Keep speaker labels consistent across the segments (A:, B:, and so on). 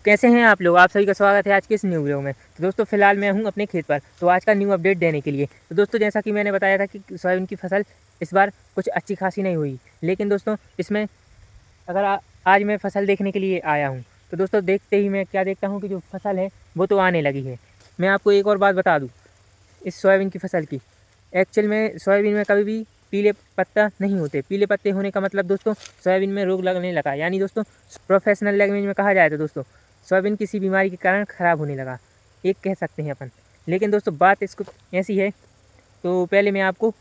A: कैसे हैं आप लोग? आप सभी का स्वागत है आज के इस न्यू वीडियो में। तो दोस्तों फिलहाल मैं हूं अपने खेत पर, तो आज का न्यू अपडेट देने के लिए। तो दोस्तों जैसा कि मैंने बताया था कि सोयाबीन की फसल इस बार कुछ अच्छी खासी नहीं हुई, लेकिन दोस्तों इसमें अगर आज मैं फसल देखने के लिए आया हूँ, तो दोस्तों देखते ही मैं क्या देखता हूँ कि जो फसल है वो तो आने लगी है। मैं आपको एक और बात बता दूँ इस सोयाबीन की फसल की। एक्चुअल में सोयाबीन में कभी भी पीले पत्ता नहीं होते। पीले पत्ते होने का मतलब दोस्तों सोयाबीन में रोग लगने लगा, यानी दोस्तों प्रोफेशनल लैंग्वेज में कहा जाए तो दोस्तों सोयाबीन किसी बीमारी के कारण ख़राब होने लगा, एक कह सकते हैं अपन। लेकिन दोस्तों बात इसको ऐसी है, तो पहले मैं आपको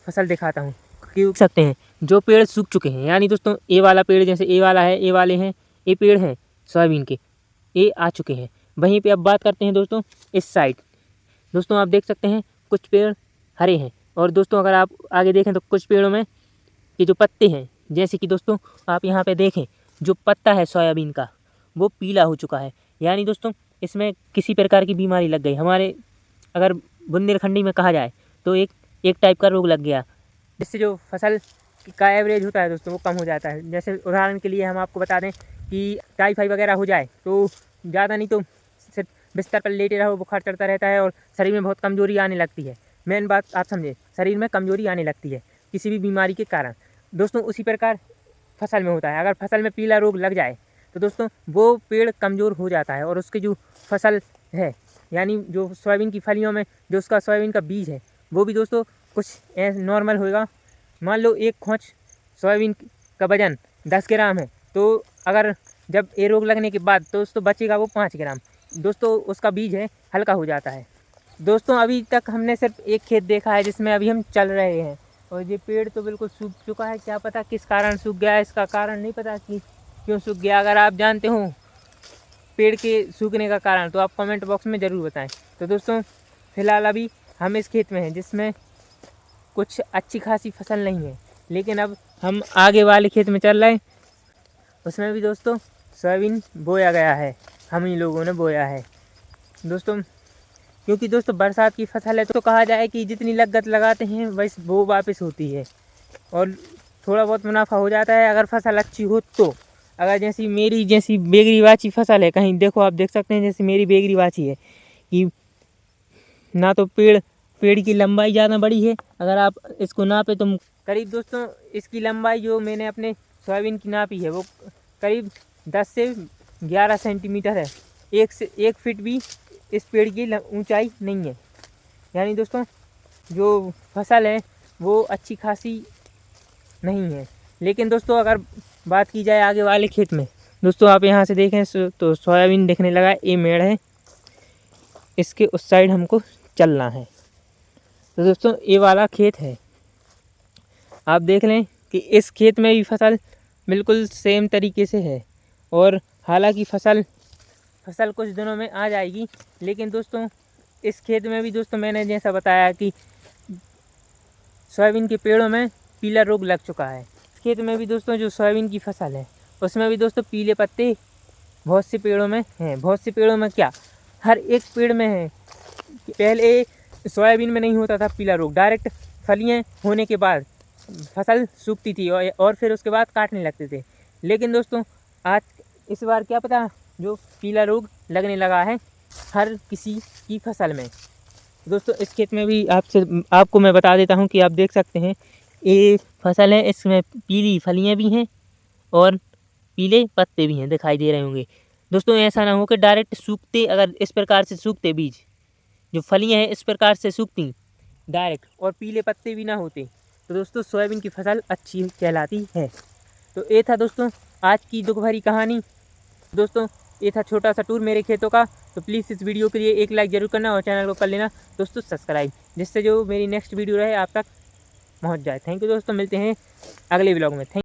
A: फसल दिखाता हूँ कि सकते हैं जो पेड़ सूख चुके हैं, यानी दोस्तों ए वाला पेड़, जैसे ए वाला है, ए वाले हैं, ये पेड़ हैं सोयाबीन के, ये आ चुके हैं। वहीं पे अब बात करते हैं दोस्तों इस साइड। दोस्तों आप देख सकते हैं कुछ पेड़ हरे हैं, और दोस्तों अगर आप आगे देखें तो कुछ पेड़ों में ये जो पत्ते हैं, जैसे कि दोस्तों आप यहाँ पे देखें जो पत्ता है सोयाबीन का वो पीला हो चुका है, यानी दोस्तों इसमें किसी प्रकार की बीमारी लग गई। हमारे अगर बुंदेलखंडी में कहा जाए तो एक टाइप का रोग लग गया, जिससे जो फसल का एवरेज होता है दोस्तों वो कम हो जाता है। जैसे उदाहरण के लिए हम आपको बता दें कि टाइफाइड वगैरह हो जाए तो ज़्यादा नहीं तो सिर्फ बिस्तर पर लेटे रहो, बुखार चढ़ता रहता है और शरीर में बहुत कमजोरी आने लगती है। मेन बात आप समझे, शरीर में कमजोरी आने लगती है किसी भी बीमारी के कारण। दोस्तों उसी प्रकार फसल में होता है। अगर फसल में पीला रोग लग जाए तो दोस्तों वो पेड़ कमज़ोर हो जाता है, और उसकी जो फसल है, यानी जो सोयाबीन की फलियों में जो उसका सोयाबीन का बीज है, वो भी दोस्तों कुछ नॉर्मल होएगा। मान लो एक खोंच सोयाबीन का वजन 10 ग्राम है, तो अगर जब ये रोग लगने के बाद तो दोस्तों बचेगा वो 5 ग्राम। दोस्तों उसका बीज है हल्का हो जाता है। दोस्तों अभी तक हमने सिर्फ एक खेत देखा है जिसमें अभी हम चल रहे हैं, और ये पेड़ तो बिल्कुल सूख चुका है। क्या पता किस कारण सूख गया है, इसका कारण नहीं पता कि क्यों सूख गया। अगर आप जानते हो पेड़ के सूखने का कारण तो आप कमेंट बॉक्स में ज़रूर बताएं। तो दोस्तों फ़िलहाल अभी हम इस खेत में हैं जिसमें कुछ अच्छी खासी फसल नहीं है, लेकिन अब हम आगे वाले खेत में चल रहे हैं, उसमें भी दोस्तों सोयाबीन बोया गया है, हम ही लोगों ने बोया है दोस्तों। क्योंकि दोस्तों बरसात की फसल है तो कहा जाए कि जितनी लागत लगाते हैं वैसे वो वापस होती है, और थोड़ा बहुत मुनाफा हो जाता है अगर फसल अच्छी हो तो। अगर जैसी मेरी जैसी बेगरी वाची फसल है, कहीं देखो आप देख सकते हैं जैसे मेरी बेगरी वाची है कि ना तो पेड़ की लंबाई ज़्यादा बड़ी है। अगर आप इसको नापे तो करीब दोस्तों इसकी लंबाई जो मैंने अपने सोयाबीन की नापी है वो करीब 10 से 11 सेंटीमीटर है। 1 फीट भी इस पेड़ की ऊंचाई नहीं है, यानी दोस्तों जो फसल है वो अच्छी खासी नहीं है। लेकिन दोस्तों अगर बात की जाए आगे वाले खेत में, दोस्तों आप यहाँ से देखें तो सोयाबीन दिखने लगा, ये मेड़ है, इसके उस साइड हमको चलना है। तो दोस्तों ये वाला खेत है, आप देख लें कि इस खेत में भी फसल बिल्कुल सेम तरीके से है, और हालांकि फसल कुछ दिनों में आ जाएगी। लेकिन दोस्तों इस खेत में भी दोस्तों मैंने जैसा बताया कि सोयाबीन के पेड़ों में पीला रोग लग चुका है। इस खेत में भी दोस्तों जो सोयाबीन की फसल है उसमें भी दोस्तों पीले पत्ते बहुत से पेड़ों में हैं। बहुत से पेड़ों में क्या, हर एक पेड़ में है। पहले सोयाबीन में नहीं होता था पीला रोग, डायरेक्ट फलियाँ होने के बाद फसल सूखती थी और फिर उसके बाद काटने लगते थे। लेकिन दोस्तों आज इस बार क्या पता जो पीला रोग लगने लगा है हर किसी की फसल में। दोस्तों इस खेत में भी आपको मैं बता देता हूं कि आप देख सकते हैं ये फसल है, इसमें पीली फलियां भी हैं और पीले पत्ते भी हैं, दिखाई दे रहे होंगे। दोस्तों ऐसा ना हो कि डायरेक्ट सूखते, अगर इस प्रकार से सूखते बीज, जो फलियां हैं इस प्रकार से सूखती डायरेक्ट और पीले पत्ते भी ना होते, तो दोस्तों सोयाबीन की फसल अच्छी कहलाती है। तो ये था दोस्तों आज की दुख भरी कहानी। दोस्तों ये था छोटा सा टूर मेरे खेतों का। तो प्लीज़ इस वीडियो के लिए एक लाइक ज़रूर करना और चैनल को कर लेना दोस्तों सब्सक्राइब, जिससे जो मेरी नेक्स्ट वीडियो रहे आप तक पहुंच जाए। थैंक यू दोस्तों, मिलते हैं अगले ब्लॉग में। थैंक